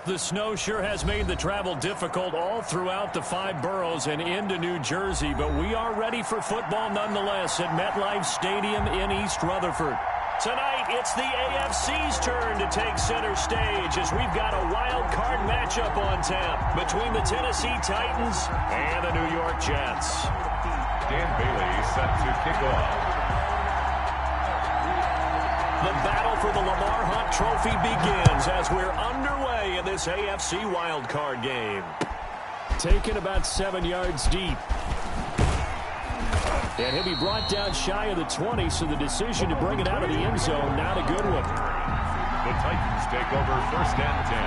The snow sure has made the travel difficult all throughout the 5 boroughs and into New Jersey, but we are ready for football nonetheless at MetLife Stadium in East Rutherford. Tonight, it's the AFC's turn to take center stage as we've got a wild card matchup on tap between the Tennessee Titans and the New York Jets. Dan Bailey set to kick off. The battle for the Lamar Hunt Trophy begins as we're underway in this AFC wildcard game. Taken about 7 yards deep. And he'll be brought down shy of the 20, so the decision to bring it out of the end zone, not a good one. The Titans take over 1st and 10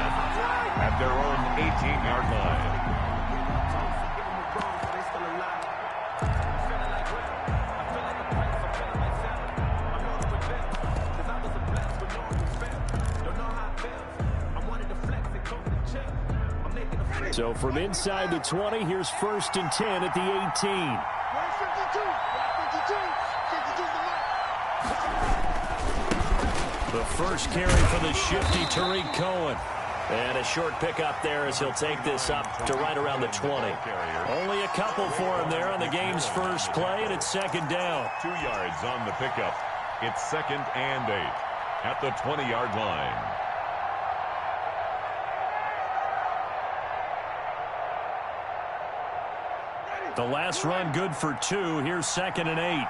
at their own 18-yard line. So from inside the 20, here's 1st and 10 at the 18. The first carry for the shifty Tariq Cohen. And a short pickup there as he'll take this up to right around the 20. Only a couple for him there on the game's first play, and it's 2nd down. 2 yards on the pickup. It's 2nd and 8 at the 20-yard line. The last run good for 2. Here's 2nd and 8.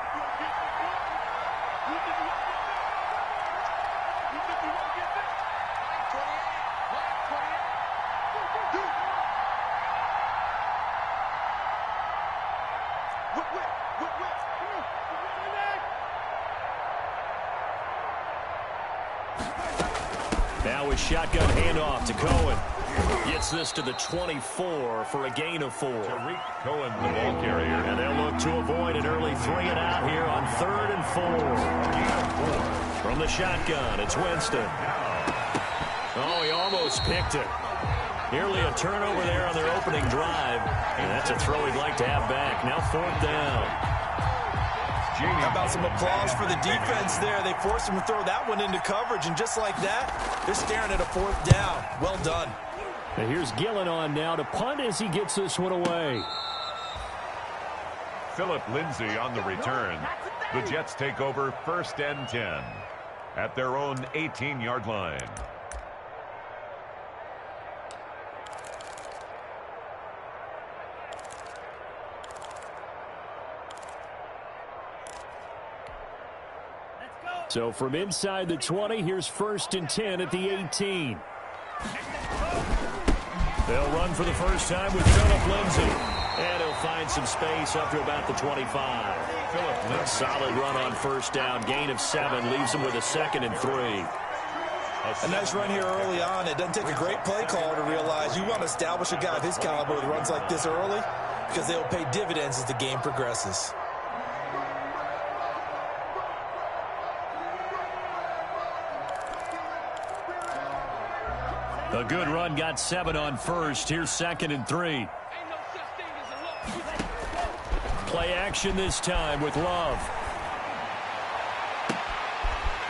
Now a shotgun handoff to Cohen. Gets this to the 24 for a gain of 4. Tariq Cohen, the ball carrier. And they'll look to avoid an early 3-and-out here on 3rd and 4. From the shotgun, it's Winston. Oh, he almost picked it. Nearly a turnover there on their opening drive. And that's a throw he'd like to have back. Now 4th down. How about some applause for the defense there? They forced him to throw that one into coverage, and just like that, they're staring at a 4th down. Well done. And here's Gillen on now to punt as he gets this one away. Phillip Lindsay on the return. The Jets take over 1st and 10 at their own 18-yard line. So from inside the 20, here's 1st and 10 at the 18. They'll run for the first time with Phillip Lindsay. And he'll find some space up to about the 25. Phillip Lindsay. Solid run on 1st down. Gain of 7 leaves him with a 2nd and 3. A nice run here early on. It doesn't take a great play caller to realize you want to establish a guy of his caliber with runs like this early because they will pay dividends as the game progresses. A good run, got 7 on 1st. Here's 2nd and 3. Play action this time with Love.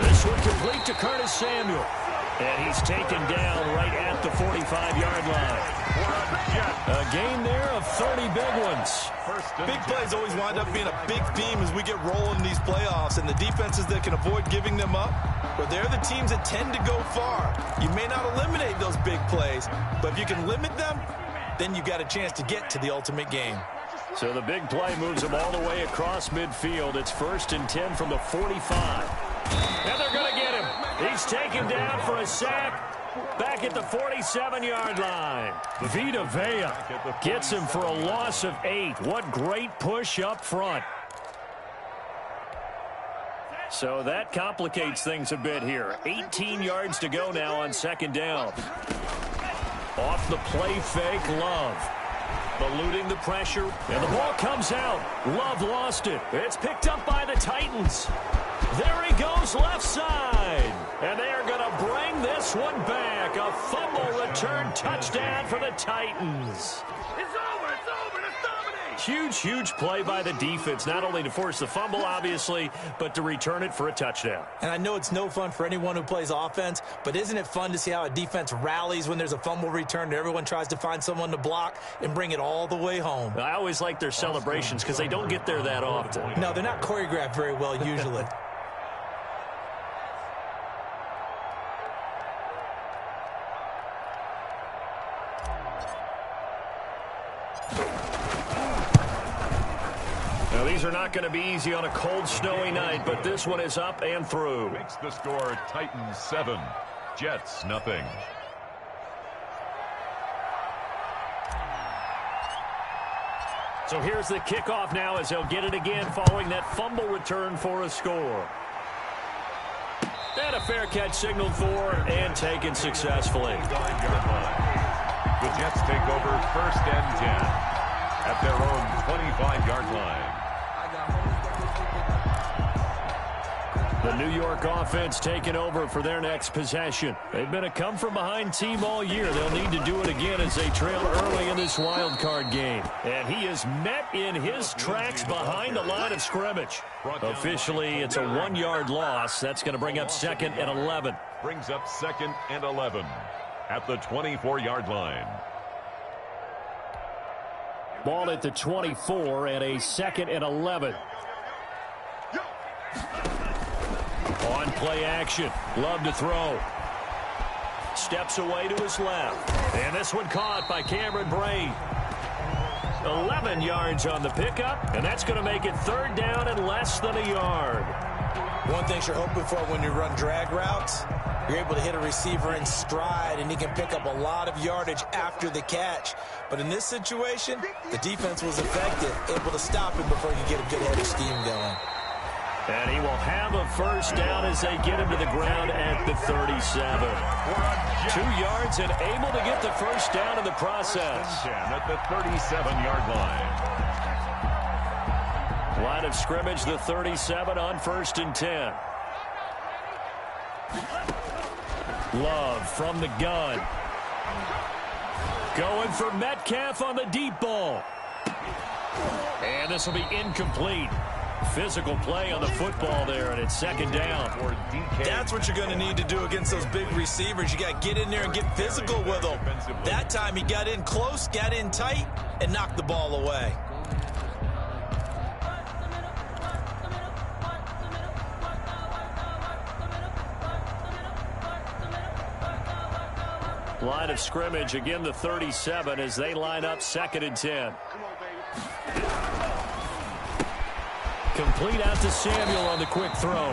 This one complete to Curtis Samuel. And he's taken down right at the 45-yard line. A gain there of 30 big ones. Big plays always wind up being a big theme as we get rolling in these playoffs, and the defenses that can avoid giving them up, but they're the teams that tend to go far. You may not eliminate those big plays, but if you can limit them, then you got a chance to get to the ultimate game. So the big play moves them all the way across midfield. It's 1st and 10 from the 45. And they're going to get him. He's taken down for a sack back at the 47-yard line. Vita Vea gets him for a loss of 8. What great push up front. So that complicates things a bit here. 18 yards to go now on 2nd down. Off the play fake, Love. Eluding the pressure, and the ball comes out. Love lost it. It's picked up by the Titans. There he goes left side. And they are going to bring this one back. A fumble return touchdown for the Titans. It's over. Let's dominate. Huge play by the defense, not only to force the fumble, obviously, but to return it for a touchdown. And I know it's no fun for anyone who plays offense, but isn't it fun to see how a defense rallies when there's a fumble return and everyone tries to find someone to block and bring it all the way home? I always like their celebrations because they don't get there that often. No, they're not choreographed very well usually. Now, these are not going to be easy on a cold, snowy night, but this one is up and through. Makes the score Titans 7, Jets nothing. So here's the kickoff now as they'll get it again following that fumble return for a score. And a fair catch signaled for and taken successfully. The Jets take over 1st and 10 at their own 25-yard line. The New York offense taking over for their next possession. They've been a come-from-behind team all year. They'll need to do it again as they trail early in this wild card game. And he is met in his tracks behind the line of scrimmage. Officially, it's a 1-yard loss. That's going to bring up 2nd and 11. Brings up 2nd and 11 at the 24-yard line. Ball at the 24 and a 2nd and 11. On play action. Love to throw. Steps away to his left. And this one caught by Cameron Braid. 11 yards on the pickup, and that's going to make it 3rd down and less than a yard. One thing you're hoping for when you run drag routes, you're able to hit a receiver in stride, and he can pick up a lot of yardage after the catch. But in this situation, the defense was effective, able to stop him before you get a good head of steam going. And he will have a 1st down as they get him to the ground at the 37. 2 yards and able to get the 1st down in the process. At the 37-yard line. Line of scrimmage, the 37 on 1st and 10. Love from the gun. Going for Metcalf on the deep ball. And this will be incomplete. Physical play on the football there, and it's 2nd down. That's what you're going to need to do against those big receivers. You got to get in there and get physical with them. That time he got in close, got in tight, and knocked the ball away. Line of scrimmage, again the 37 as they line up 2nd and 10. Complete out to Samuel on the quick throw.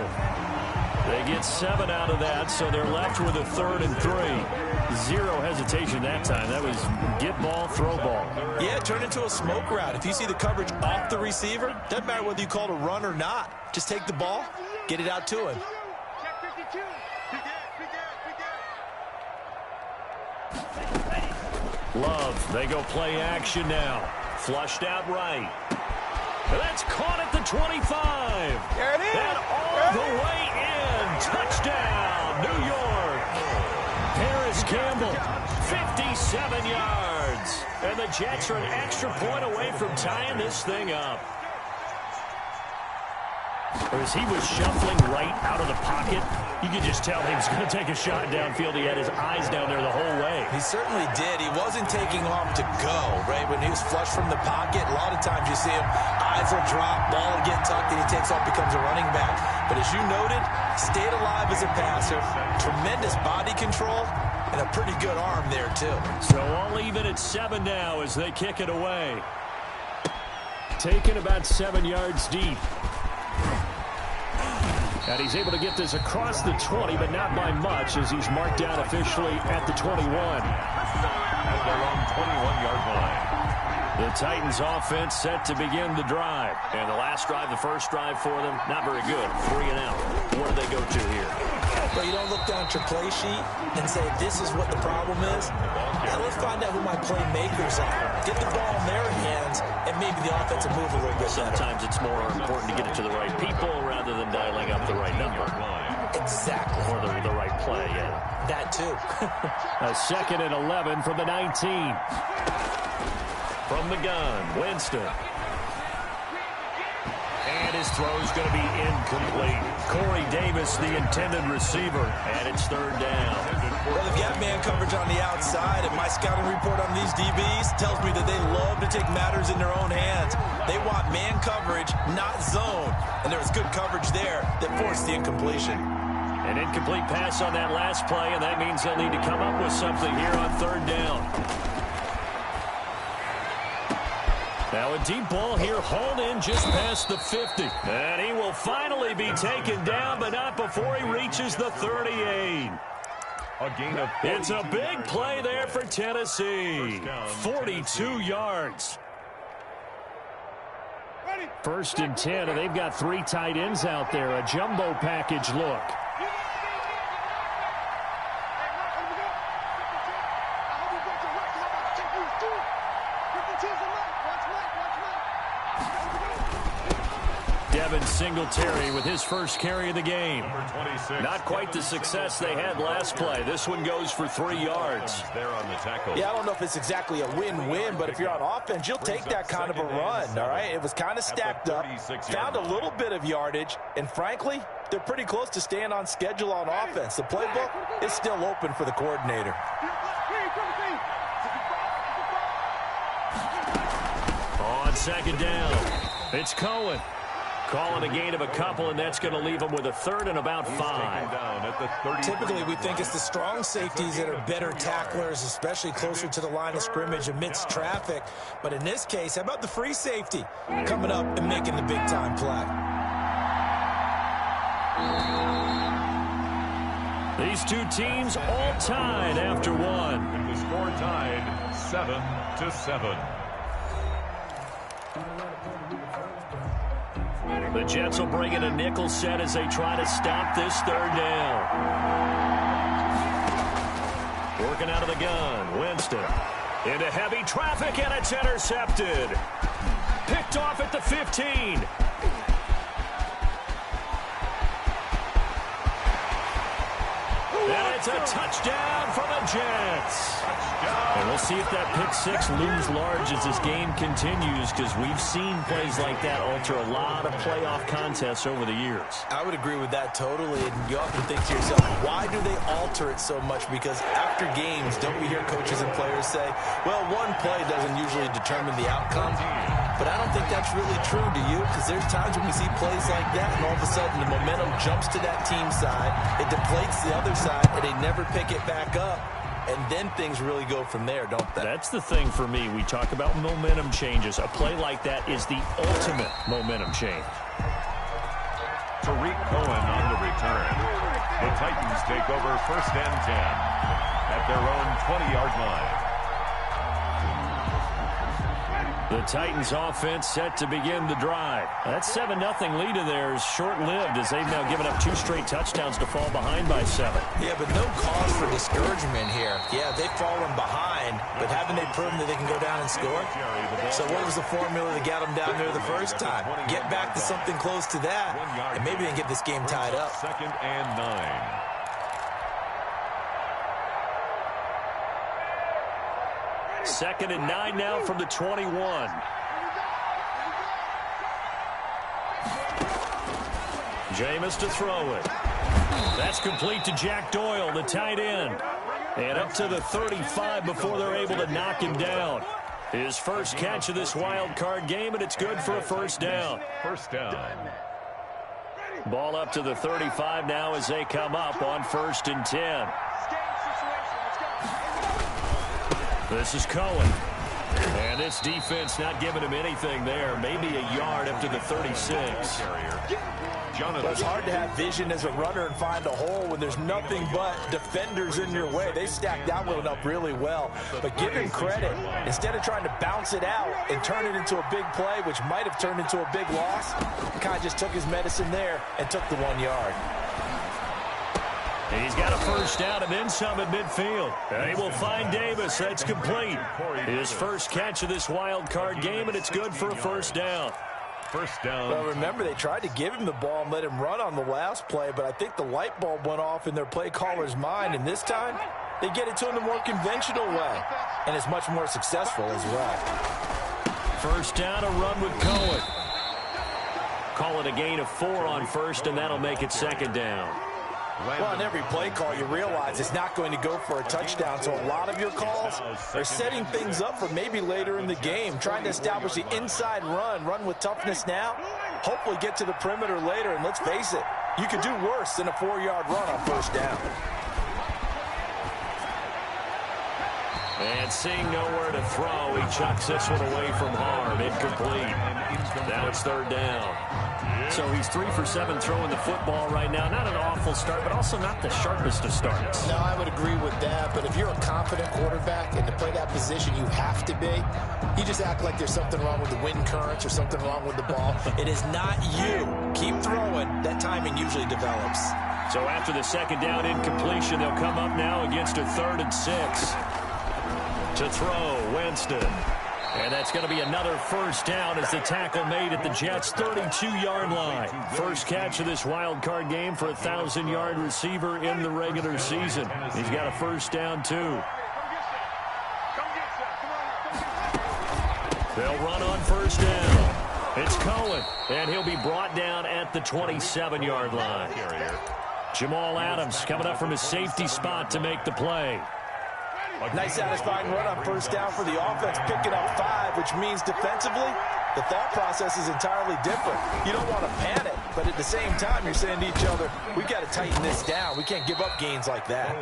They get 7 out of that, so they're left with a 3rd and 3. 0 hesitation that time. That was get ball, throw ball. Yeah, turn into a smoke route. If you see the coverage off the receiver, doesn't matter whether you call it a run or not. Just take the ball, get it out to him. Love, they go play action now. Flushed out right. That's caught at the 25. There it is. And all the way in. Touchdown, New York. Paris Campbell, 57 yards. And the Jets are an extra point away from tying this thing up. As he was shuffling right out of the pocket, you could just tell he was going to take a shot downfield. He had his eyes down there the whole way. He certainly did. He wasn't taking off to go, right? When he was flush from the pocket, a lot of times you see him, eyes will drop, ball will get tucked, and he takes off, becomes a running back. But as you noted, stayed alive as a passer, tremendous body control, and a pretty good arm there, too. So all even at 7 now as they kick it away. Taken about 7 yards deep. And he's able to get this across the 20, but not by much as he's marked down officially at the 21. At their own 21-yard line. The Titans offense set to begin the drive. And the last drive, the first drive for them, not very good. 3 and out. Where do they go to here? But you don't look down at your play sheet and say, this is what the problem is. Now let's find out who my playmakers are. Get the ball in their hands, and maybe the offense will move a little bit better. Sometimes it's more important to get it to the right people rather than dialing up the right number. Exactly. Or the right play, yeah. That too. A 2nd and 11 from the 19. From the gun, Winston. And his throw is going to be incomplete. Corey Davis, the intended receiver, and it's third down. Well, they've got man coverage on the outside, and my scouting report on these DBs tells me that they love to take matters in their own hands. They want man coverage, not zone. And there was good coverage there that forced the incompletion. An incomplete pass on that last play, and that means they'll need to come up with something here on third down. Now a deep ball here, hauled in just past the 50. And he will finally be taken down, but not before he reaches the 38. A gain of It's a big play there for Tennessee. 42 yards. First and 10, and they've got 3 tight ends out there. A jumbo package look. Singletary with his first carry of the game. Not quite the success they had last play. This one goes for 3 yards. There on the tackle. Yeah, I don't know if it's exactly a win-win, but if you're on offense, you'll take that kind of a run, all right? It was kind of stacked up, found a little bit of yardage, and frankly, they're pretty close to staying on schedule on offense. The playbook is still open for the coordinator. On second down, it's Cohen. Calling a gain of a couple, and that's going to leave him with a third and about 5. Typically, we think it's the strong safeties that are better tacklers, especially closer to the line of scrimmage amidst traffic. But in this case, how about the free safety coming up and making the big-time play? These two teams all tied after one. The score tied 7-7. The Jets will bring in a nickel set as they try to stop this third down. Working out of the gun, Winston. Into heavy traffic, and it's intercepted. Picked off at the 15. And it's a touchdown for the Jets. And we'll see if that pick six looms large as this game continues, because we've seen plays like that alter a lot of playoff contests over the years. I would agree with that totally. And you often think to yourself, why do they alter it so much? Because after games, don't we hear coaches and players say, well, one play doesn't usually determine the outcome? But I don't think that's really true, do you? Because there's times when we see plays like that, and all of a sudden the momentum jumps to that team side, it deflates the other side, and they never pick it back up. And then things really go from there, don't they? That's the thing for me. We talk about momentum changes. A play like that is the ultimate momentum change. Tariq Cohen on the return. The Titans take over first and 10 at their own 20-yard line. The Titans offense set to begin the drive. That 7-0 lead of theirs short-lived as they've now given up 2 straight touchdowns to fall behind by 7. Yeah, but no cause for discouragement here. Yeah, they've fallen behind, but haven't they proven that they can go down and score? So what was the formula that got them down there the first time? Get back to something close to that, and maybe they can get this game tied up. Second and 9. Second and 9 now from the 21. Jameis to throw it. That's complete to Jack Doyle, the tight end. And up to the 35 before they're able to knock him down. His first catch of this wild card game, and it's good for a first down. First down. Ball up to the 35 now as they come up on first and 10. This is Cohen. And this defense not giving him anything there. Maybe a yard up to the 36. Well, it's hard to have vision as a runner and find a hole when there's nothing but defenders in your way. They stacked that one up really well. But give him credit. Instead of trying to bounce it out and turn it into a big play, which might have turned into a big loss, kind of just took his medicine there and took the 1 yard. He's got a first down and then some at midfield. They will find Davis. That's complete. His first catch of this wild card game, and it's good for a first down. First down. Well, remember, they tried to give him the ball and let him run on the last play, but I think the light bulb went off in their play caller's mind, and this time they get it to him the more conventional way, and it's much more successful as well. First down, a run with Cohen. Call it a gain of 4 on first, and that'll make it second down. Well, on every play call, you realize it's not going to go for a touchdown, so a lot of your calls are setting things up for maybe later in the game, trying to establish the inside run with toughness now, hopefully get to the perimeter later, and let's face it, you could do worse than a 4-yard run on first down. And seeing nowhere to throw, he chucks this one away from harm. Incomplete. Now it's third down. So he's 3 for 7 throwing the football right now. Not an awful start, but also not the sharpest of starts. No, I would agree with that. But if you're a confident quarterback and to play that position, you have to be. You just act like there's something wrong with the wind currents or something wrong with the ball. It is not you. Keep throwing. That timing usually develops. So after the second down incompletion, they'll come up now against a 3rd and 6. To throw, Winston. And that's going to be another first down as the tackle made at the Jets' 32-yard line. First catch of this wild card game for a 1,000-yard receiver in the regular season. He's got a first down, too. They'll run on first down. It's Cohen, and he'll be brought down at the 27-yard line. Jamal Adams coming up from his safety spot to make the play. Nice satisfying run on first down for the offense, picking up 5, which means defensively, the thought process is entirely different. You don't want to panic, but at the same time, you're saying to each other, we got to tighten this down. We can't give up gains like that.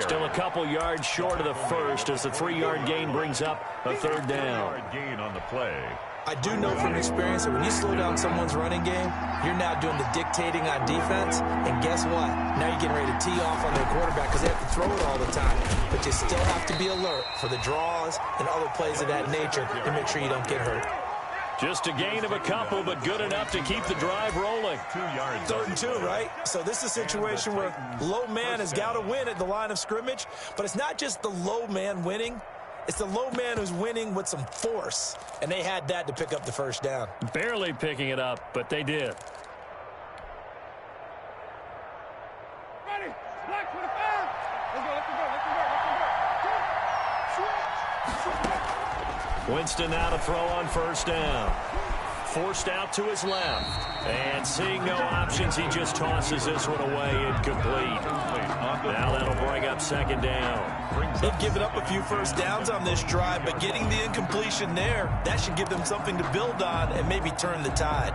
Still a couple yards short of the first as the 3-yard gain brings up a third down. Gain on the play. I do know from experience that when you slow down someone's running game, you're now doing the dictating on defense. And guess what? Now you're getting ready to tee off on their quarterback because they have to throw it all the time. But you still have to be alert for the draws and other plays of that nature to make sure you don't get hurt. Just a gain of a couple, but good enough to keep the drive rolling. 2 yards. 3rd and 2, right? So this is a situation where low man has got to win at the line of scrimmage. But it's not just the low man winning. It's the low man who's winning with some force. And they had that to pick up the first down. Barely picking it up, but they did. Ready? Black for the fans. Let's go. Winston now to throw on first down. Forced out to his left. And seeing no options, he just tosses this one away, incomplete. Now that'll bring up second down. They've given up a few first downs on this drive, but getting the incompletion there, that should give them something to build on and maybe turn the tide.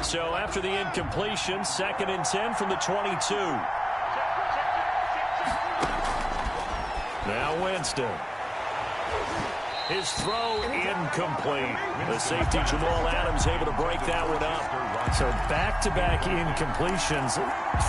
So after the incompletion, 2nd and 10 from the 22. Now Winston. His throw incomplete. The safety Jamal Adams able to break that one up. So back-to-back incompletions.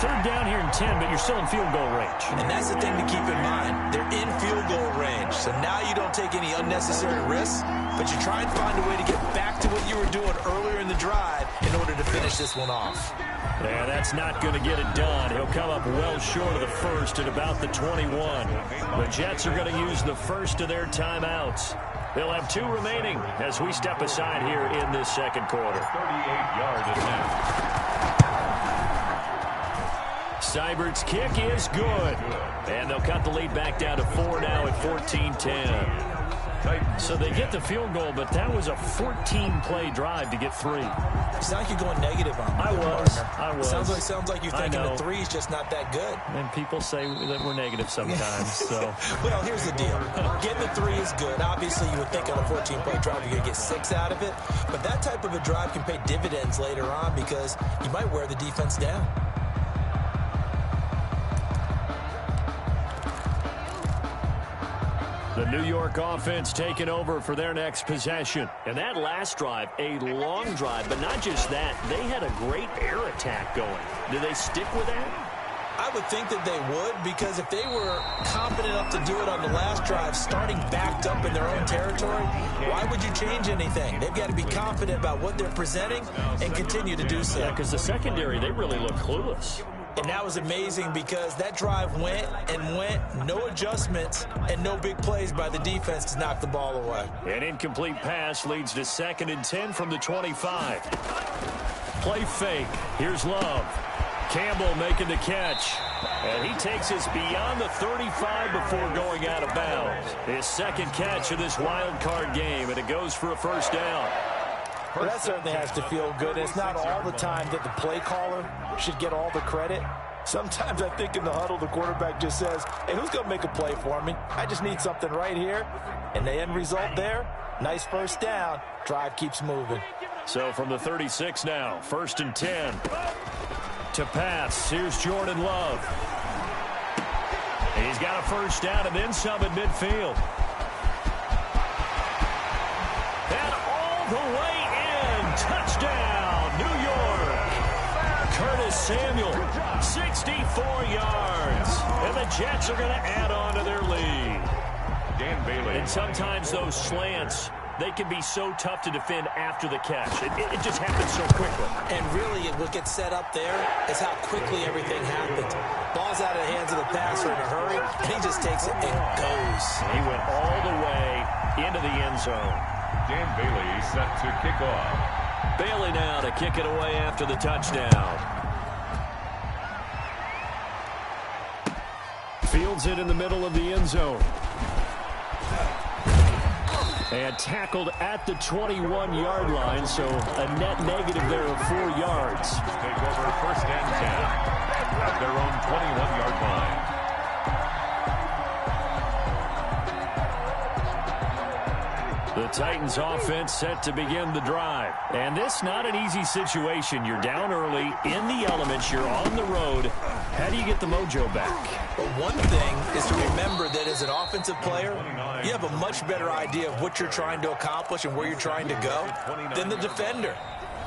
3rd down here and 10, but you're still in field goal range. And that's the thing to keep in mind. They're in field goal range. So now you don't take any unnecessary risks, but you try and find a way to get back to what you were doing earlier in the drive in order to finish this one off. Yeah, that's not going to get it done. He'll come up well short of the first at about the 21. The Jets are going to use the first of their timeouts. They'll have 2 remaining as we step aside here in this second quarter. 38-yard attempt. Seibert's kick is good. And they'll cut the lead back down to 4 now at 14-10. So they get the field goal, but that was a 14-play drive to get 3. It's not like you're going negative on me. I was. Sounds like you're thinking the 3 is just not that good. And people say that we're negative sometimes. So. Well, here's the deal. Getting the 3 is good. Obviously, you would think on a 14-play drive you're going to get 6 out of it. But that type of a drive can pay dividends later on because you might wear the defense down. The New York offense taking over for their next possession. And that last drive, a long drive, but not just that. They had a great air attack going. Do they stick with that? I would think that they would, because if they were confident enough to do it on the last drive, starting backed up in their own territory, why would you change anything? They've got to be confident about what they're presenting and continue to do so. Yeah, because the secondary, they really look clueless. And that was amazing because that drive went and went, no adjustments and no big plays by the defense to knock the ball away. An incomplete pass leads to 2nd and 10 from the 25. Play fake. Here's Love. Campbell making the catch. And he takes us beyond the 35 before going out of bounds. His second catch of this wild card game, and it goes for a first down. Well, that certainly has to feel good. It's not all the time that the play caller should get all the credit. Sometimes I think in the huddle, the quarterback just says, hey, who's going to make a play for me? I just need something right here. And the end result there, nice first down. Drive keeps moving. So from the 36 now, 1st and 10. To pass, here's Jordan Love. He's got a first down and then some at midfield. And all the way in, touchdown, New York. Curtis Samuel, 64 yards. And the Jets are going to add on to their lead. Dan Bailey. And sometimes those slants, they can be so tough to defend after the catch. It just happens so quickly. And really, what gets set up there is how quickly everything happens. Ball's out of the hands of the passer in a hurry, and he just takes it and goes. He went all the way into the end zone. Dan Bailey set to kick off. Bailey now to kick it away after the touchdown. Fields it in the middle of the end zone. And tackled at the 21-yard line, so a net negative there of 4 yards. Take over 1st and 10 at their own 21-yard line. The Titans offense set to begin the drive. And this not an easy situation. You're down early, in the elements, you're on the road. How do you get the mojo back? But one thing is to remember that as an offensive player, you have a much better idea of what you're trying to accomplish and where you're trying to go than the defender.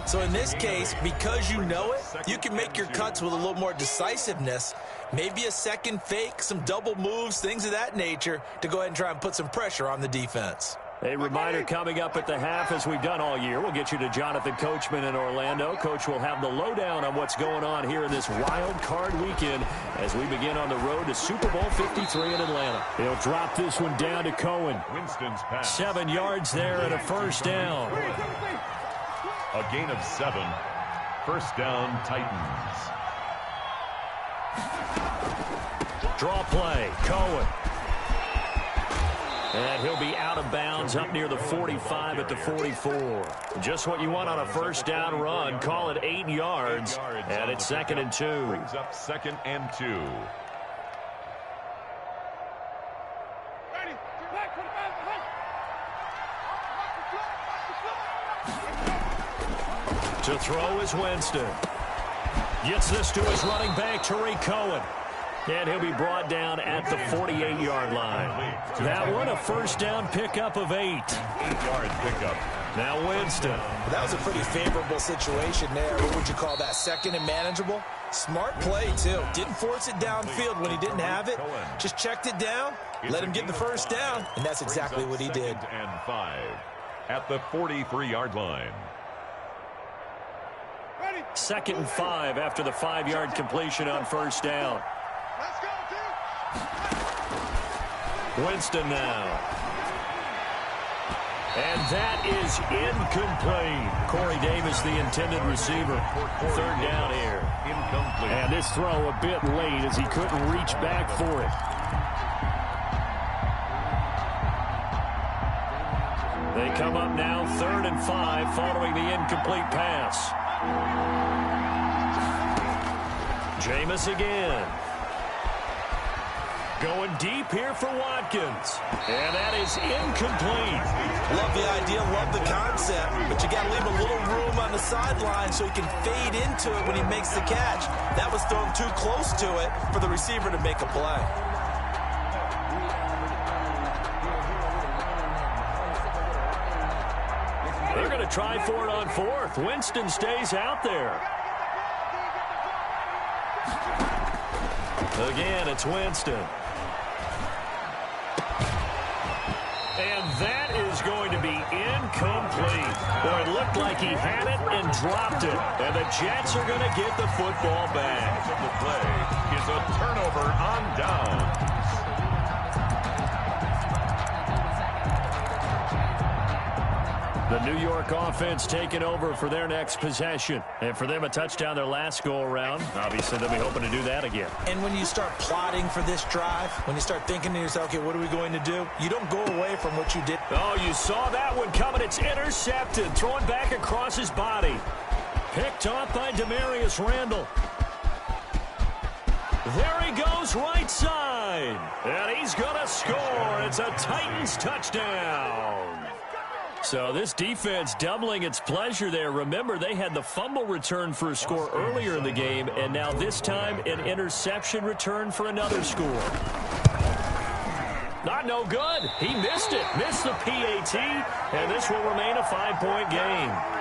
So in this case, because you know it, you can make your cuts with a little more decisiveness, maybe a second fake, some double moves, things of that nature, to go ahead and try and put some pressure on the defense. A reminder coming up at the half, as we've done all year. We'll get you to Jonathan Coachman in Orlando. Coach will have the lowdown on what's going on here in this wild card weekend as we begin on the road to Super Bowl 53 in Atlanta. He'll drop this one down to Cohen. Winston's pass. 7 yards there and a first down. A gain of 7. First down, Titans. Draw play, Cohen. And he'll be out of bounds up near the 45 at the 44. Just what you want on a first down run. Call it 8 yards. And it's 2nd and 2. Brings up 2nd and 2. Ready, back, 25, To throw is Winston. Gets this to his running back, Tariq Cohen. And he'll be brought down at the 48-yard line. That one, a first down pickup of 8. 8-yard pickup. Now Winston. That was a pretty favorable situation there. What would you call that? Second and manageable? Smart play, too. Didn't force it downfield when he didn't have it. Just checked it down, let him get the first down, and that's exactly what he did. 2nd and 5 at the 43-yard line. 2nd and 5 after the 5-yard completion on first down. let's go, team. Winston now. And that is incomplete. Corey Davis, the intended receiver. 3rd down here. Incomplete. And this throw a bit late as he couldn't reach back for it. They come up now 3rd and 5 following the incomplete pass. Jameis again. Going deep here for Watkins. And that is incomplete. Love the idea, love the concept, but you got to leave a little room on the sideline so he can fade into it when he makes the catch. That was thrown too close to it for the receiver to make a play. They're going to try for it on 4th. Winston stays out there. Again, it's Winston. And that is going to be incomplete. Boy, it looked like he had it and dropped it. And the Jets are going to get the football back. The play is a turnover on down. The New York offense taking over for their next possession. And for them, a touchdown their last go-around. Obviously, they'll be hoping to do that again. And when you start plotting for this drive, when you start thinking to yourself, okay, what are we going to do? You don't go away from what you did. Oh, you saw that one coming. It's intercepted. Throwing back across his body. Picked off by Demarius Randall. There he goes, right side. And he's going to score. It's a Titans touchdown. So this defense doubling its pleasure there. Remember, they had the fumble return for a score earlier in the game, and now this time an interception return for another score. Not no good. He missed it. Missed the PAT, and this will remain a 5-point game.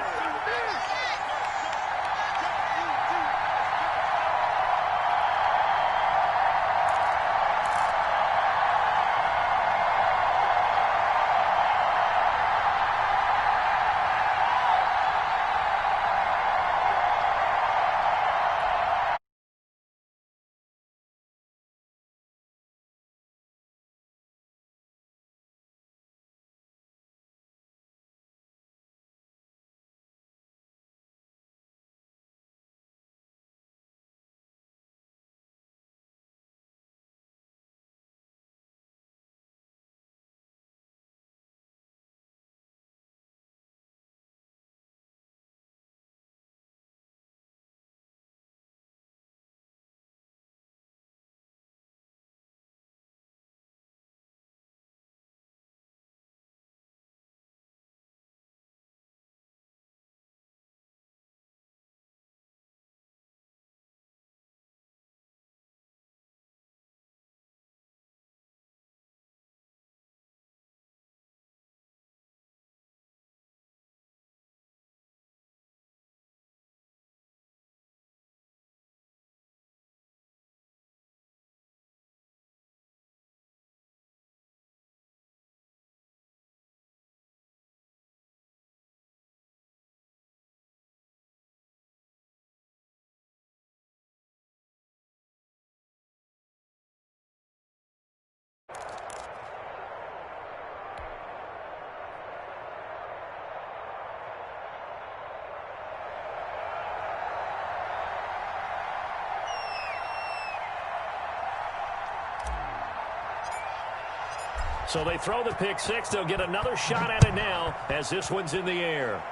So they throw the pick six. They'll get another shot at it now as this one's in the air.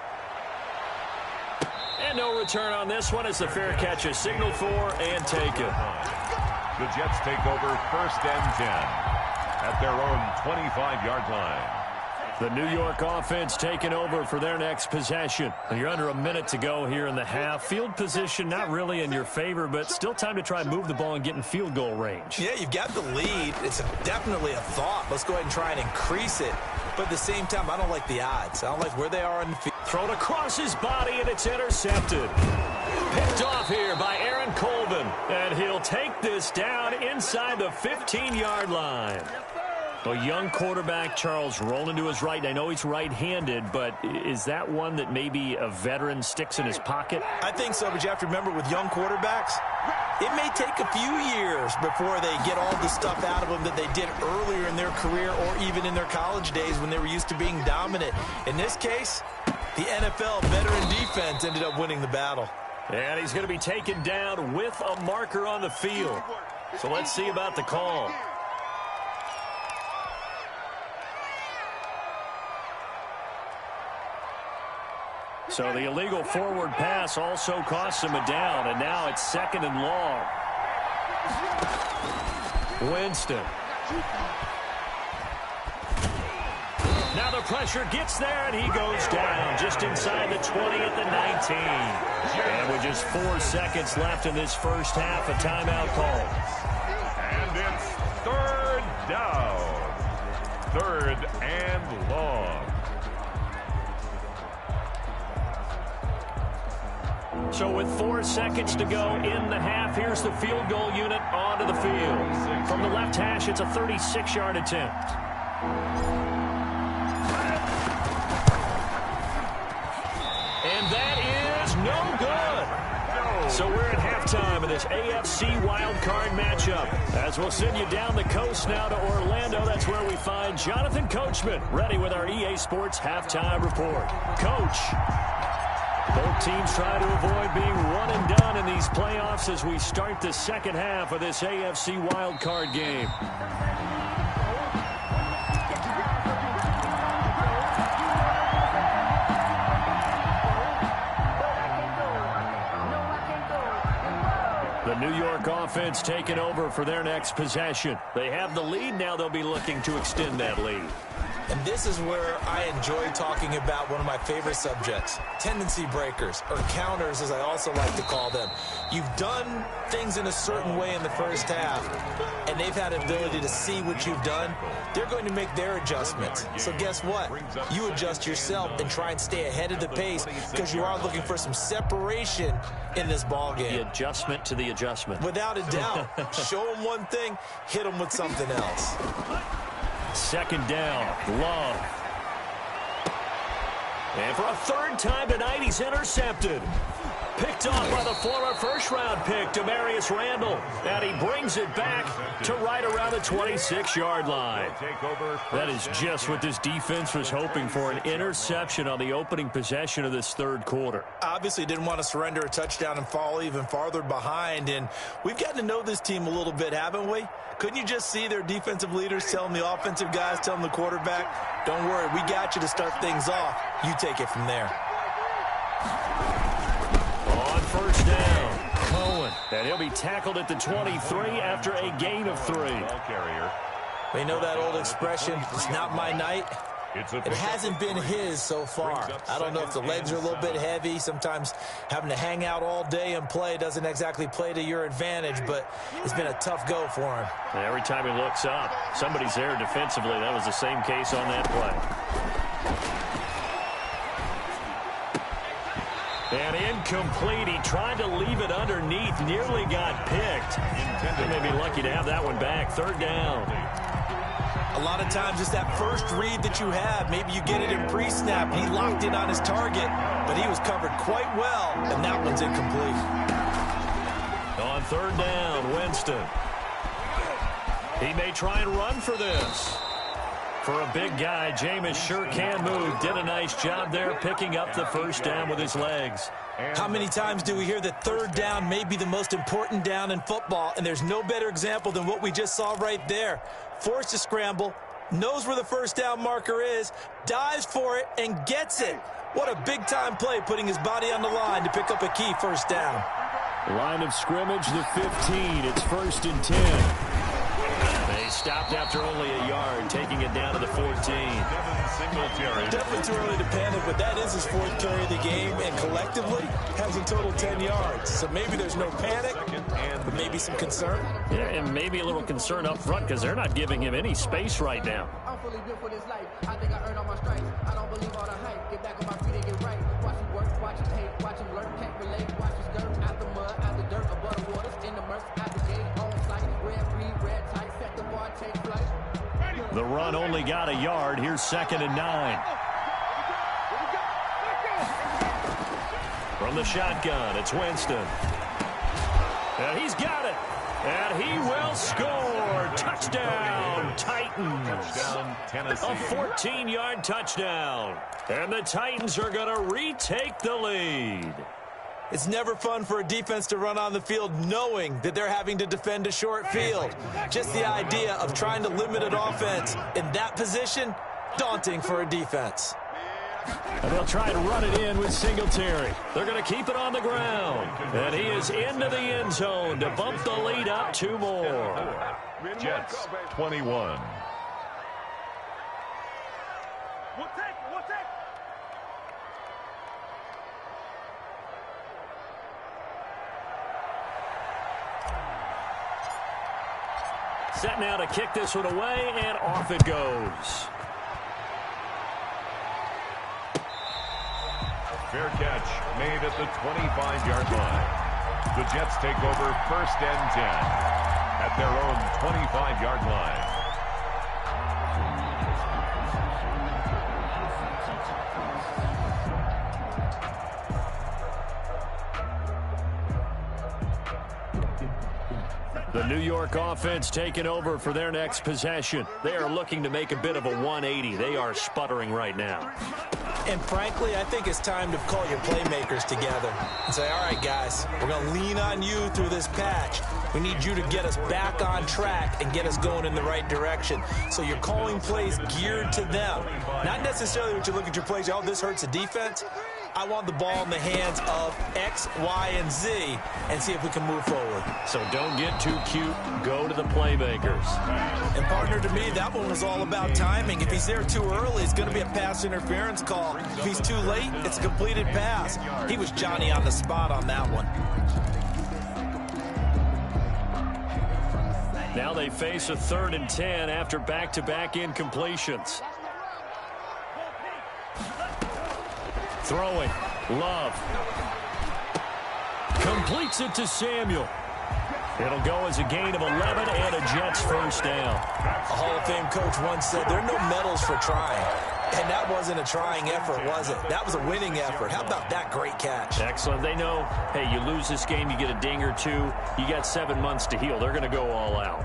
And no return on this one as the fair catch is signaled for and taken. The Jets take over 1st and 10 at their own 25-yard line. The New York offense taking over for their next possession. You're under a minute to go here in the half. Field position not really in your favor, but still time to try and move the ball and get in field goal range. Yeah, you've got the lead. It's definitely a thought. Let's go ahead and try and increase it. But at the same time, I don't like the odds. I don't like where they are in the field. Thrown across his body, and it's intercepted. Picked off here by Aaron Colvin. And he'll take this down inside the 15-yard line. A young quarterback, Charles, rolling to his right. I know he's right-handed, but is that one that maybe a veteran sticks in his pocket? I think so, but you have to remember with young quarterbacks, it may take a few years before they get all the stuff out of them that they did earlier in their career or even in their college days when they were used to being dominant. In this case, the NFL veteran defense ended up winning the battle. And he's going to be taken down with a marker on the field. So let's see about the call. So the illegal forward pass also costs him a down, and now it's 2nd and long. Winston. Now the pressure gets there, and he goes down just inside the 20 at the 19. And with just 4 seconds left in this first half, a timeout call. And it's 3rd down. 3rd and long. So with 4 seconds to go in the half, here's the field goal unit onto the field. From the left hash, it's a 36-yard attempt. And that is no good. So we're at halftime. time of this AFC wildcard matchup. As we'll send you down the coast now to Orlando, that's where we find Jonathan Coachman, ready with our EA Sports halftime report. Coach, both teams try to avoid being one and done in these playoffs as we start the second half of this AFC wildcard game. The New York offense taking over for their next possession. They have the lead. Now they'll be looking to extend that lead. And this is where I enjoy talking about one of my favorite subjects, tendency breakers, or counters as I also like to call them. You've done things in a certain way in the first half, and they've had an ability to see what you've done. They're going to make their adjustments. So guess what? You adjust yourself and try and stay ahead of the pace because you are looking for some separation in this ball game. The adjustment to the adjustment. Without a doubt. Show them one thing, hit them with something else. Second down, Love. And for a third time tonight, he's intercepted. Picked off by the former first-round pick, Demarius Randall. And he brings it back to right around the 26-yard line. That is just what this defense was hoping for, an interception on the opening possession of this third quarter. Obviously didn't want to surrender a touchdown and fall even farther behind. And we've gotten to know this team a little bit, haven't we? Couldn't you just see their defensive leaders telling the offensive guys, telling the quarterback, don't worry, we got you to start things off. You take it from there. On first down, Cohen. And he'll be tackled at the 23 after a gain of 3. We know that old expression, it's not my night. It hasn't been his so far. I don't know if the legs are a little bit heavy. Sometimes having to hang out all day and play doesn't exactly play to your advantage, but it's been a tough go for him. And every time he looks up, somebody's there defensively. That was the same case on that play. And incomplete. He tried to leave it underneath. Nearly got picked. They may be lucky to have that one back. Third down. A lot of times it's that first read that you have. Maybe you get it in pre-snap. He locked in on his target, but he was covered quite well, and that one's incomplete. On third down, Winston. He may try and run for this. For a big guy, Jameis sure can move. Did a nice job there picking up the first down with his legs. How many times do we hear that third down may be the most important down in football, and there's no better example than what we just saw right there. Forced to scramble, knows where the first down marker is, dives for it, and gets it. What a big-time play, putting his body on the line to pick up a key first down. Line of scrimmage, the 15. It's 1st and 10. They stopped after only a yard, taking it down to the 14. Definitely too early to panic, but that is his 4th carry of the game, and collectively has a total 10 yards. So maybe there's no panic, but maybe some concern. Yeah, and maybe a little concern up front because they're not giving him any space right now. I'm fully built for this life. I think I earned all my stripes. I don't believe all the hype. Get back on my feet and get right. Watch him work, watch him hate, watch him lurk, can't relate. Watch his skirt out the mud, out the dirt, above the waters, in the murks, out the gate, on site. Red, green, red, tight, set the bar, take flight. The run only got a yard. Here's 2nd and 9. From the shotgun, it's Winston. And he's got it. And he will score. Touchdown, Titans. Touchdown, Tennessee. A 14-yard touchdown. And the Titans are going to retake the lead. It's never fun for a defense to run on the field knowing that they're having to defend a short field. Just the idea of trying to limit an offense in that position, daunting for a defense. And they'll try and run it in with Singletary. They're going to keep it on the ground. And he is into the end zone to bump the lead up 2 more. Jets, 21. Set now to kick this one away, and off it goes. Fair catch made at the 25-yard line. The Jets take over 1st and 10 at their own 25-yard line. The New York offense taking over for their next possession. They are looking to make a bit of a 180. They are sputtering right now. And frankly, I think it's time to call your playmakers together and say, all right, guys, we're going to lean on you through this patch. We need you to get us back on track and get us going in the right direction. So you're calling plays geared to them. Not necessarily what you look at your plays, oh, this hurts the defense. I want the ball in the hands of X, Y, and Z and see if we can move forward. So don't get too cute. Go to the playmakers. And partner, to me, that one was all about timing. If he's there too early, it's going to be a pass interference call. If he's too late, it's a completed pass. He was Johnny on the spot on that one. Now they face a 3rd and 10 after back-to-back incompletions. Throwing. Love. Completes it to Samuel. It'll go as a gain of 11 and a Jets first down. A Hall of Fame coach once said there are no medals for trying. And that wasn't a trying effort, was it? That was a winning effort. How about that great catch? Excellent. They know, hey, you lose this game, you get a ding or two. You got 7 months to heal. They're going to go all out.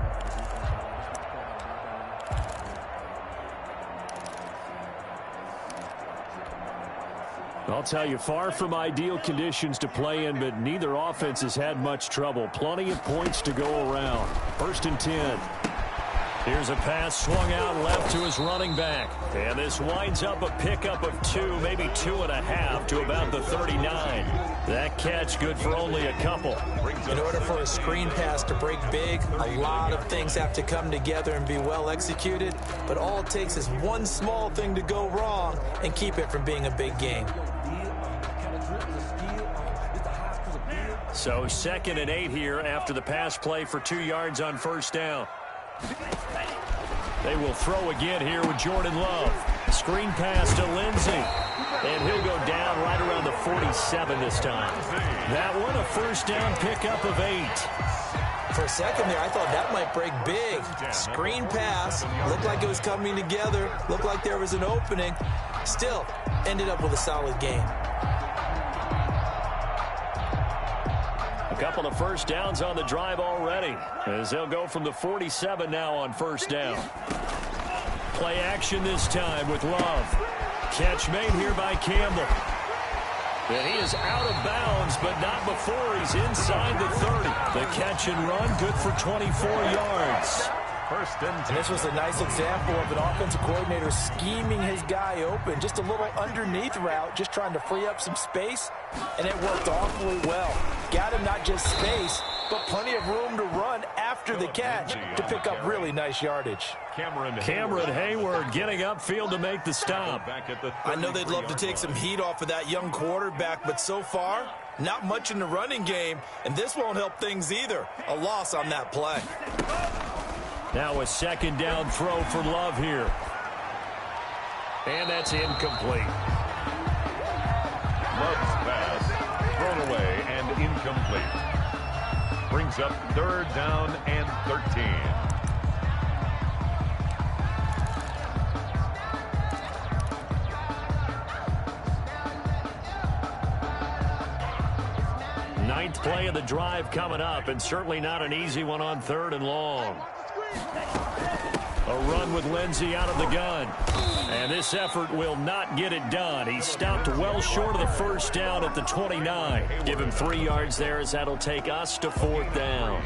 I'll tell you, far from ideal conditions to play in, but neither offense has had much trouble. Plenty of points to go around. 1st and 10. Here's a pass swung out left to his running back. And this winds up a pickup of 2, maybe 2.5 to about the 39. That catch good for only a couple. In order for a screen pass to break big, a lot of things have to come together and be well executed. But all it takes is one small thing to go wrong and keep it from being a big game. So 2nd and 8 here after the pass play for 2 yards on 1st down. They will throw again here with Jordan Love. Screen pass to Lindsey. And he'll go down right around the 47 this time. That one a 1st down pickup of 8. For a second there, I thought that might break big. Screen pass. Looked like it was coming together. Looked like there was an opening. Still, ended up with a solid game. A couple of 1st downs on the drive already, as they'll go from the 47 now on 1st down. Play action this time with Love. Catch made here by Campbell. And he is out of bounds, but not before he's inside the 30. The catch and run, good for 24 yards. 1st and 10. And this was a nice example of an offensive coordinator scheming his guy open. Just a little underneath route, just trying to free up some space, and it worked awfully well. Got him not just space, but plenty of room to run after the catch to pick up really nice yardage. Cameron Hayward getting upfield to make the stop. I know they'd love to take some heat off of that young quarterback, but so far, not much in the running game, and this won't help things either. A loss on that play. Now a 2nd down throw for Love here. And that's incomplete. Love's pass thrown away and incomplete. Brings up 3rd down and 13. Ninth play of the drive coming up, and certainly not an easy one on 3rd and long. A run with Lindsey out of the gun. And this effort will not get it done. He stopped well short of the 1st down at the 29. Give him 3 yards there, as that'll take us to 4th down.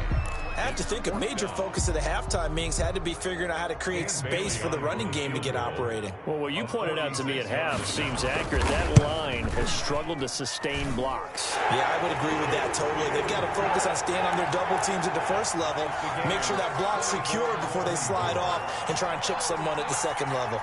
I have to think a major focus of the halftime meetings had to be figuring out how to create space for the running game to get operating. Well, what you pointed out to me at half seems accurate. That line has struggled to sustain blocks. Yeah, I would agree with that totally. They've got to focus on staying on their double teams at the 1st level, make sure that block's secure before they slide off and try and chip someone at the 2nd level.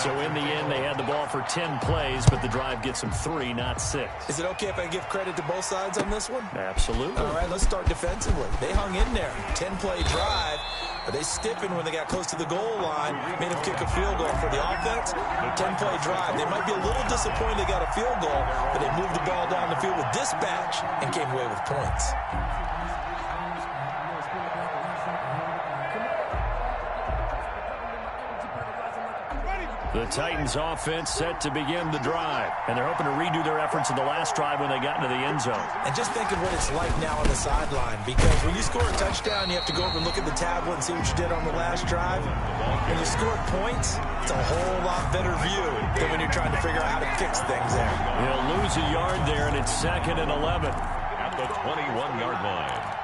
So in the end, they had the ball for 10 plays, but the drive gets them 3, not 6. Is it okay if I give credit to both sides on this one? Absolutely. All right, let's start defensively. They hung in there. 10-play drive. But they stiffened when they got close to the goal line, made them kick a field goal. For the offense, 10-play drive. They might be a little disappointed they got a field goal, but they moved the ball down the field with dispatch and came away with points. The Titans offense set to begin the drive. And they're hoping to redo their efforts in the last drive when they got into the end zone. And just think of what it's like now on the sideline. Because when you score a touchdown, you have to go over and look at the tablet and see what you did on the last drive. When you score points, it's a whole lot better view than when you're trying to figure out how to fix things there. He'll lose a yard there, and it's 2nd and 11. At the 21-yard line.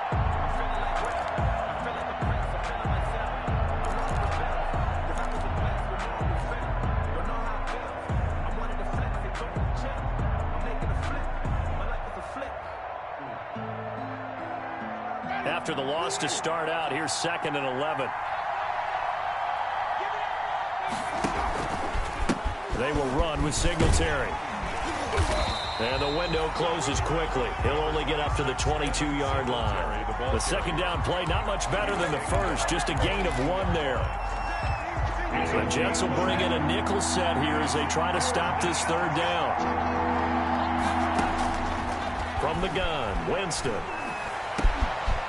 After the loss to start out, here's 2nd and 11. They will run with Singletary. And the window closes quickly. He'll only get up to the 22-yard line. The second down play, not much better than the first, just a gain of 1 there. The Jets will bring in a nickel set here as they try to stop this 3rd down. From the gun, Winston.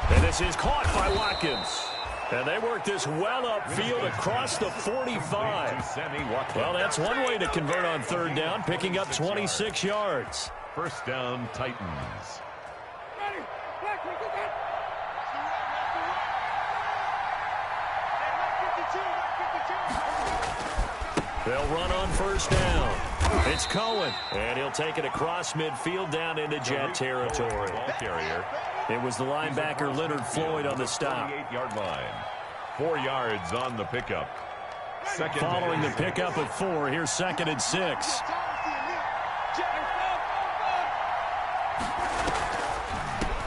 And this is caught by Watkins. And they work this well upfield across the 45. Well, that's one way to convert on 3rd down, picking up 26 yards. First down, Titans. They'll run on 1st down. It's Cohen. And he'll take it across midfield down into Jet territory. It was the linebacker Leonard Floyd on the stop. 28-yard line. 4 yards on the pickup. Following the pickup of 4, here's 2nd and 6.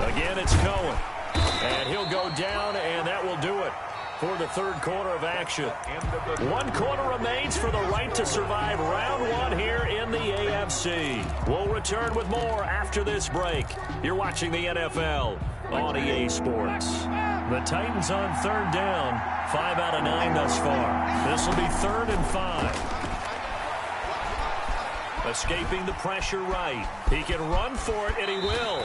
Again, it's Cohen. And he'll go down, and that will do it for the 3rd quarter of action. 1 quarter remains for the right to survive round 1 here in the AFC. We'll return with more after this break. You're watching the NFL on EA Sports. The Titans on 3rd down, 5 out of 9 thus far. This will be 3rd and 5. Escaping the pressure right. He can run for it, and he will.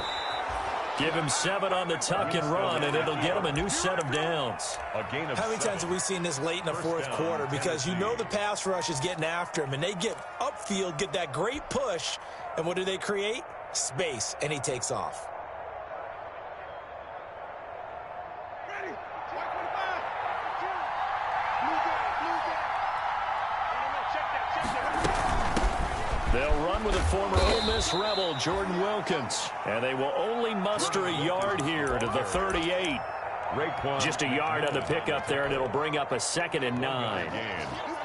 Give him 7 on the tuck and run, and it'll get him a new set of downs. How many times have we seen this late in the 4th quarter? Because you know the pass rush is getting after him, and they get upfield, get that great push, and what do they create? Space, and he takes off. They'll run with a former Ole Miss Rebel, Jordan Wilkins. And they will only muster a yard here to the 38. Just a yard on the pickup there, and it'll bring up a 2nd and 9.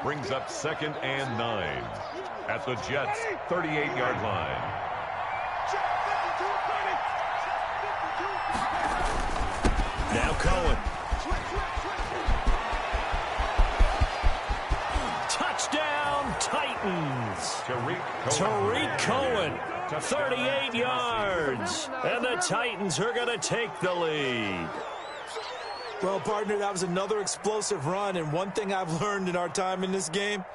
Brings up 2nd and 9 at the Jets' 38-yard line. Now Cohen. Touchdown, Titans. Tariq Cohen, 38 yards. And the Titans are going to take the lead. Well, partner, that was another explosive run, and one thing I've learned in our time in this game,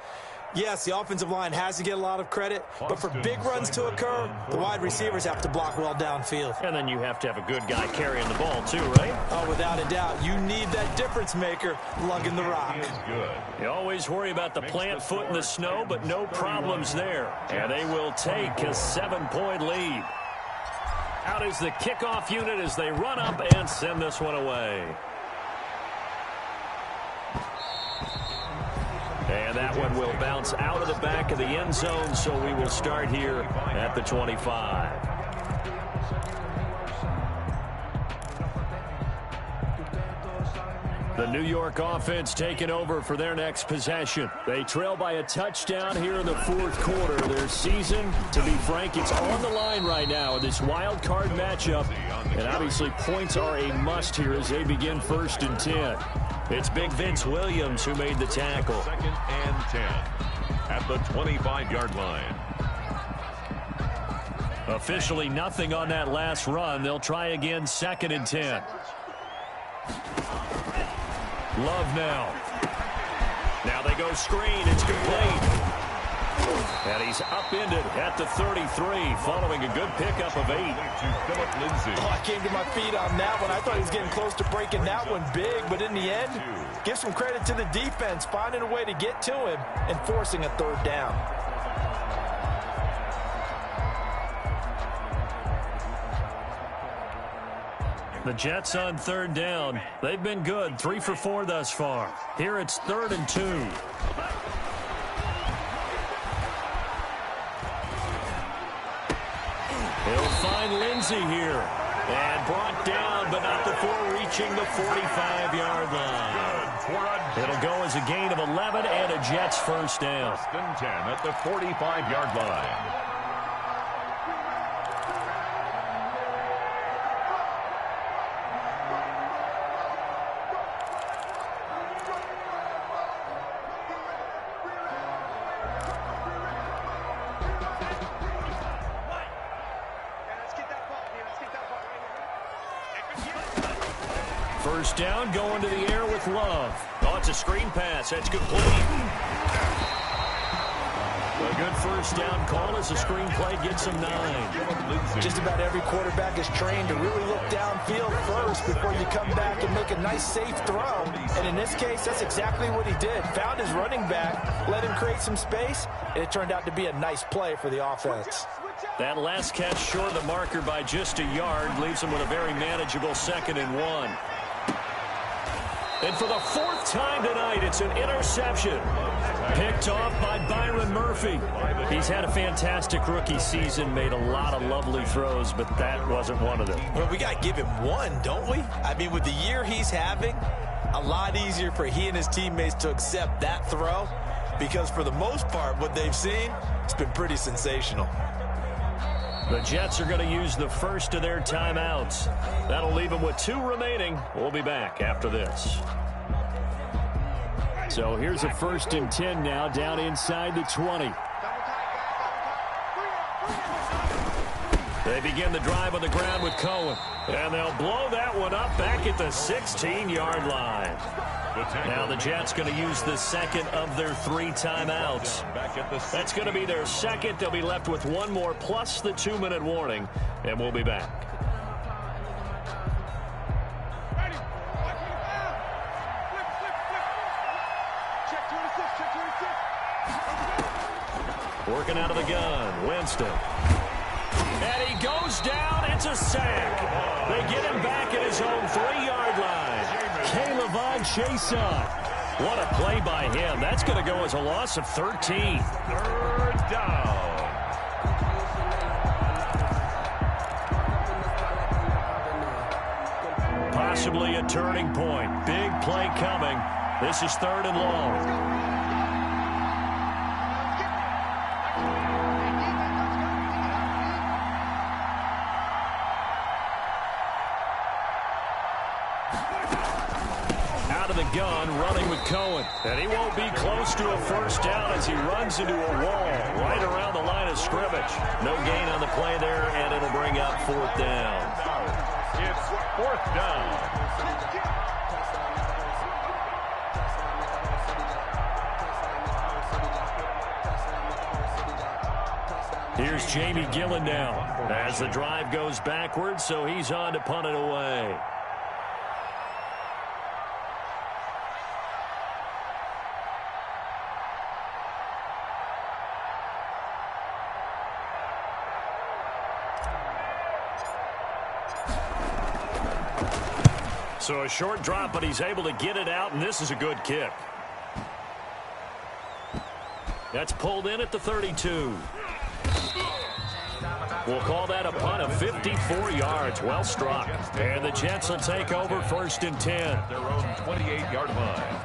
yes, the offensive line has to get a lot of credit, but for big runs to occur, the wide receivers have to block well downfield. And then you have to have a good guy carrying the ball too, right? Oh, without a doubt. You need that difference maker lugging the rock. You always worry about the plant foot in the snow, but no problems there. And they will take a 7-point lead. Out is the kickoff unit as they run up and send this one away. And that one will bounce out of the back of the end zone, so we will start here at the 25. The New York offense taking over for their next possession. They trail by a touchdown here in the 4th quarter. Their season, to be frank, it's on the line right now in this wild card matchup. And obviously points are a must here as they begin 1st and 10. It's Big Vince Williams who made the tackle. 2nd and 10 at the 25-yard line. Officially nothing on that last run. They'll try again 2nd and 10. Love now. Now they go screen. It's complete. And he's upended at the 33 following a good pickup of 8. Oh, I came to my feet on that one. I thought he was getting close to breaking that one big, but in the end, give some credit to the defense, finding a way to get to him and forcing a third down. The Jets on third down. They've been good, 3 for 4 thus far. Here it's 3rd and 2. He'll find Lindsey here. And brought down, but not before reaching the 45-yard line. It'll go as a gain of 11 and a Jets first down. 10 at the 45-yard line. First down, going to the air with Love. Oh, it's a screen pass. That's complete. A good first down call as the screen play gets him 9. Just about every quarterback is trained to really look downfield first before you come back and make a nice, safe throw. And in this case, that's exactly what he did. Found his running back, let him create some space, and it turned out to be a nice play for the offense. That last catch short of the marker by just a yard leaves him with a very manageable 2nd and 1. And for the 4th time tonight, it's an interception. Picked off by Byron Murphy. He's had a fantastic rookie season, made a lot of lovely throws, but that wasn't one of them. Well, we got to give him one, don't we? I mean, with the year he's having, a lot easier for he and his teammates to accept that throw because for the most part, what they've seen, it's been pretty sensational. The Jets are going to use the first of their timeouts. That'll leave them with 2 remaining. We'll be back after this. So here's a 1st and 10 now, down inside the 20. They begin the drive on the ground with Cohen. And they'll blow that one up back at the 16-yard line. Now the Jets going to use the 2nd of their 3 timeouts. That's going to be their 2nd. They'll be left with 1 more plus the 2-minute warning. And we'll be back. Working out of the gun, Winston. And he goes down. It's a sack. They get him back at his own 3-yard line. Kayvon Chason. What a play by him. That's going to go as a loss of 13. 3rd down. Possibly a turning point. Big play coming. This is 3rd and long. Gun running with Cohen, and he won't be close to a first down as he runs into a wall right around the line of scrimmage. No gain on the play there, and it'll bring up 4th down. It's 4th down. Here's Jamie Gillen now as the drive goes backwards, so he's on to punt it away. So a short drop, but he's able to get it out, and this is a good kick. That's pulled in at the 32. We'll call that a punt of 54 yards. Well struck. And the Jets will take over 1st and 10. Their own 28-yard line.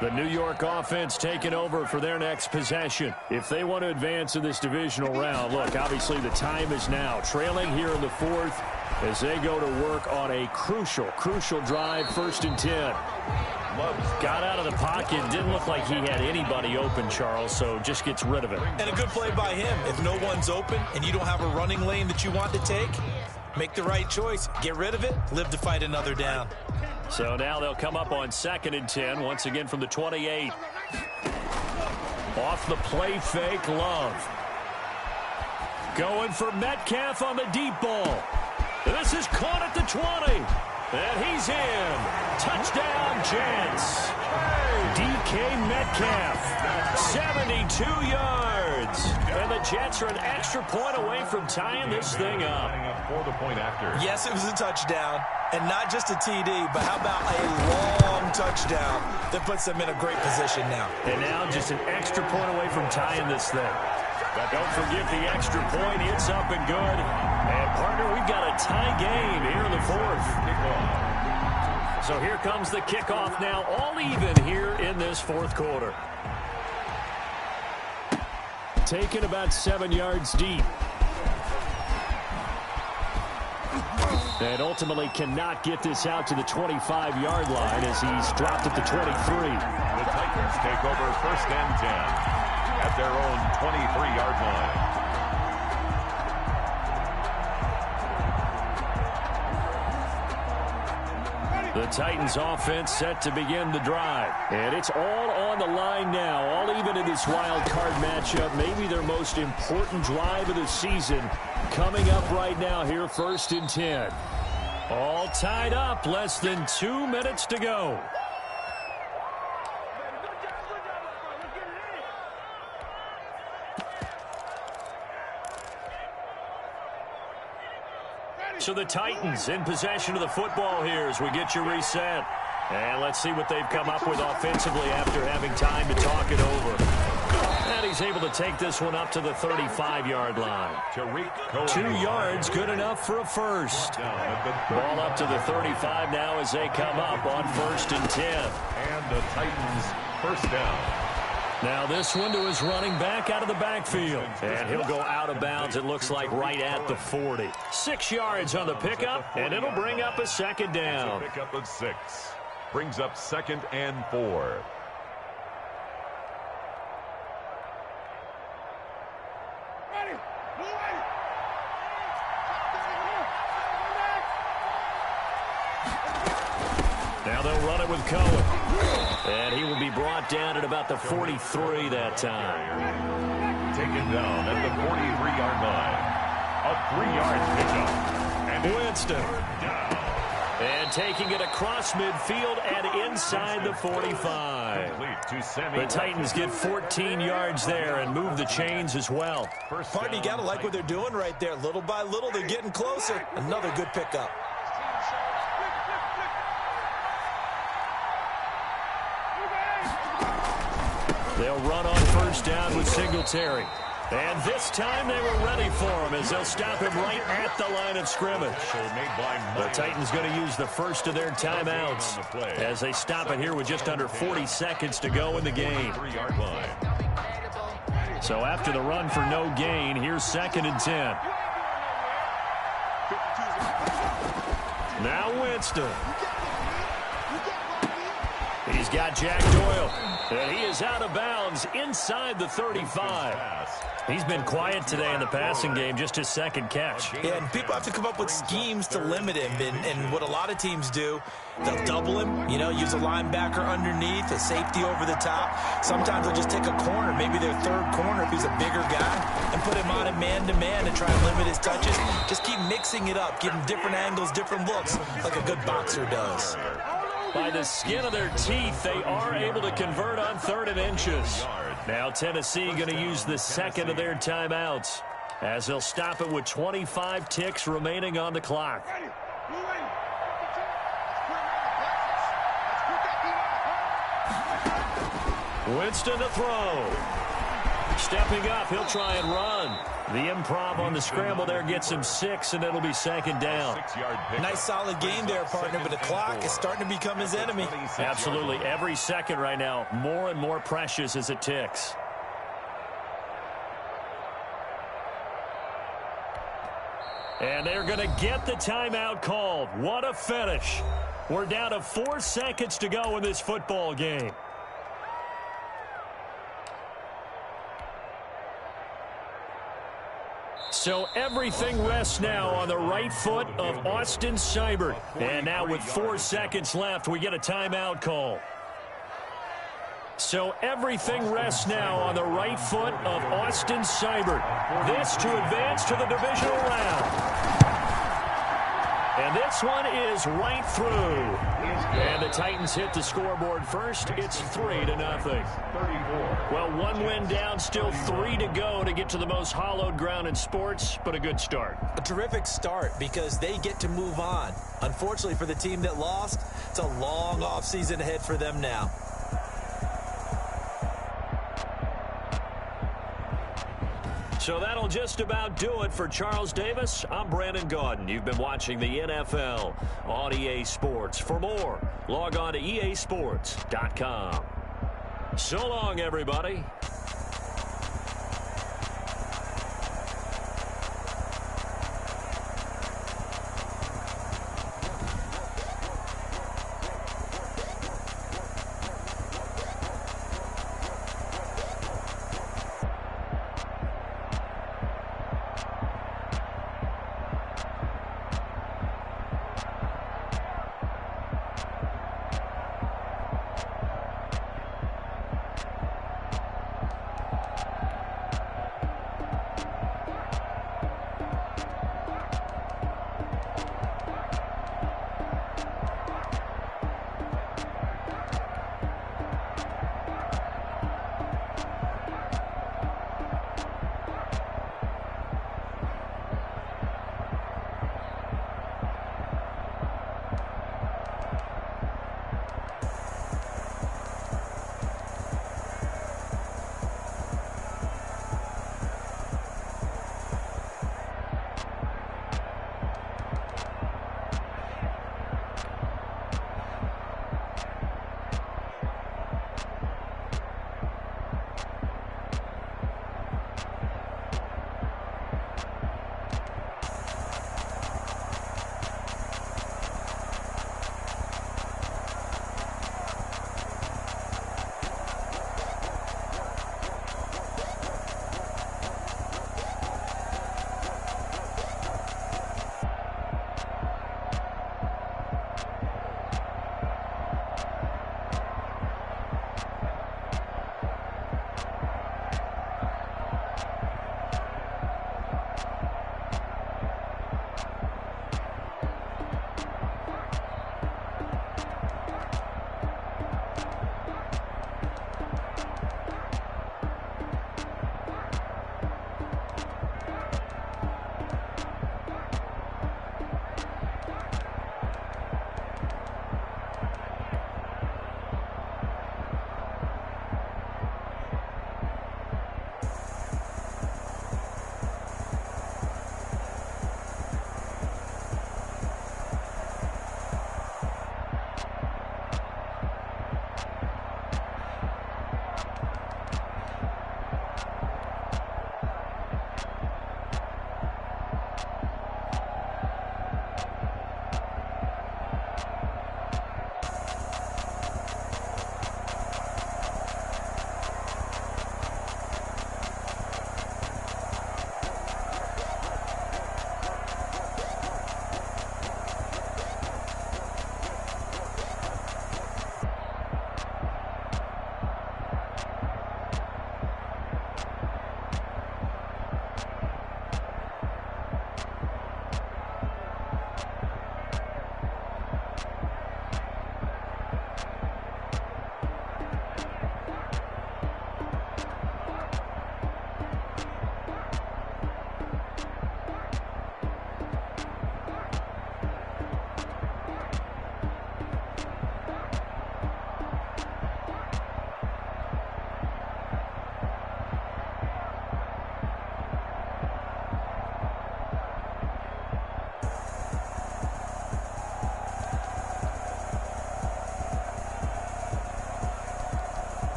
The New York offense taking over for their next possession. If they want to advance in this divisional round, look, obviously the time is now. Trailing here in the fourth as they go to work on a crucial drive, 1st and 10. Got out of the pocket. Didn't look like he had anybody open, Charles, so just gets rid of it. And a good play by him. If no one's open and you don't have a running lane that you want to take, make the right choice. Get rid of it. Live to fight another down. So now they'll come up on 2nd and 10, once again from the 28. Off the play fake, Love. Going for Metcalf on the deep ball. This is caught at the 20. And he's in. Touchdown, Jets. DK Metcalf, 72 yards. And the Jets are an extra point away from tying this thing up. For the point after. Yes, it was a touchdown. And not just a TD, but how about a long touchdown that puts them in a great position now. And now just an extra point away from tying this thing. But don't forget the extra point. It's up and good. And, partner, we've got a tie game here in the fourth. So here comes the kickoff now, all even here in this fourth quarter. Taken about 7 yards deep. And ultimately cannot get this out to the 25-yard line as he's dropped at the 23. The Titans take over 1st and 10 at their own 23-yard line. The Titans offense set to begin the drive. And it's all on the line now, all even in this wild card matchup. Maybe their most important drive of the season coming up right now here, 1st and 10. All tied up, less than 2 minutes to go. So the Titans in possession of the football here as we get you reset. And let's see what they've come up with offensively after having time to talk it over. And he's able to take this one up to the 35-yard line. 2 yards, good enough for a first. Ball up to the 35 now as they come up on 1st and 10. And the Titans first down. Now this one to his running back out of the backfield. And he'll go out of bounds, it looks like, right at the 40. 6 yards on the pickup, and it'll bring up a 2nd down. Pickup of 6. Brings up 2nd and 4. Now they'll run it with Cohen. And he will be brought down at about the 43 that time. Taken down at the 43-yard line. A 3-yard pickup. And Winston. And taking it across midfield and inside the 45. The Titans get 14 yards there and move the chains as well. Partner, you got to like what they're doing right there. Little by little, they're getting closer. Another good pickup. They'll run on 1st down with Singletary. And this time they were ready for him as they'll stop him right at the line of scrimmage. The Titans going to use the first of their timeouts as they stop it here with just under 40 seconds to go in the game. So after the run for no gain, here's 2nd and 10. Now Winston. He's got Jack Doyle. And he is out of bounds inside the 35. He's been quiet today in the passing game, just his 2nd catch. Yeah, and people have to come up with schemes to limit him. And what a lot of teams do, they'll double him, use a linebacker underneath, a safety over the top. Sometimes they'll just take a corner, maybe their 3rd corner if he's a bigger guy, and put him on a man-to-man and try and limit his touches. Just keep mixing it up, give him different angles, different looks, like a good boxer does. By the skin of their teeth, they are able to convert on 3rd and inches. Now Tennessee going to use the 2nd of their timeouts as they'll stop it with 25 ticks remaining on the clock. Winston to throw. Stepping up, he'll try and run. The improv on the scramble there gets him 6, and it'll be second down. Nice solid game there, partner, but the clock is starting to become his enemy. Absolutely. Every second right now, more and more precious as it ticks. And they're going to get the timeout called. What a finish. We're down to 4 seconds to go in this football game. So everything rests now on the right foot of Austin Seibert. And now with 4 seconds left, we get a timeout call. So everything rests now on the right foot of Austin Seibert. This to advance to the divisional round. And this one is right through. And the Titans hit the scoreboard first. It's 3-0. Well, 1 win down, still 3 to go to get to the most hallowed ground in sports, but a good start. A terrific start because they get to move on. Unfortunately for the team that lost, it's a long offseason ahead for them now. So that'll just about do it for Charles Davis. I'm Brandon Gaudin. You've been watching the NFL on EA Sports. For more, log on to easports.com. So long, everybody.